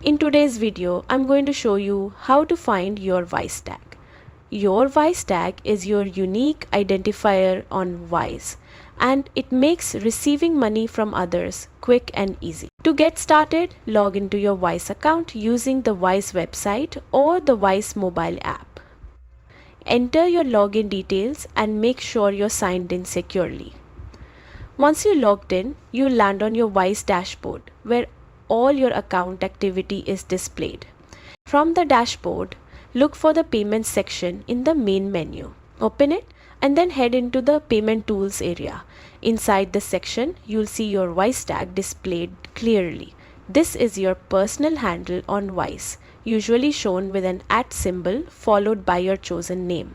In today's video, I'm going to show you how to find your WiseTag. Your WiseTag is your unique identifier on Wise, and it makes receiving money from others quick and easy. To get started, log into your Wise account using the Wise website or the Wise mobile app. Enter your login details and make sure you're signed in securely. Once you're logged in, you'll land on your Wise dashboard where all your account activity is displayed. From the dashboard, look for the Payments section in the main menu. Open it and then head into the Payment Tools area. Inside this section, you'll see your WiseTag displayed clearly. This is your personal handle on Wise, usually shown with an @ symbol followed by your chosen name.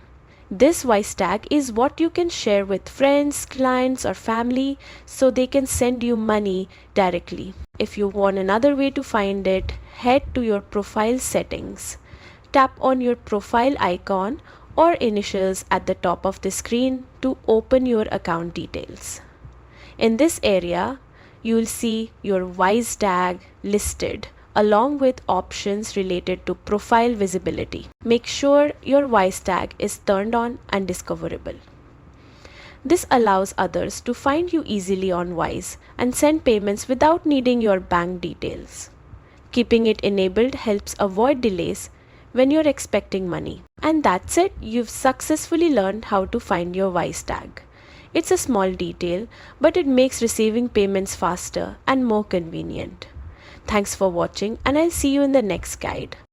This WiseTag is what you can share with friends, clients, or family so they can send you money directly. If you want another way to find it, head to your profile settings. Tap on your profile icon or initials at the top of the screen to open your account details. In this area, you'll see your WiseTag listed along with options related to profile visibility. Make sure your WiseTag is turned on and discoverable. This allows others to find you easily on Wise and send payments without needing your bank details. Keeping it enabled helps avoid delays when you're expecting money. And that's it, you've successfully learned how to find your WiseTag. It's a small detail, but it makes receiving payments faster and more convenient. Thanks for watching, and I'll see you in the next guide.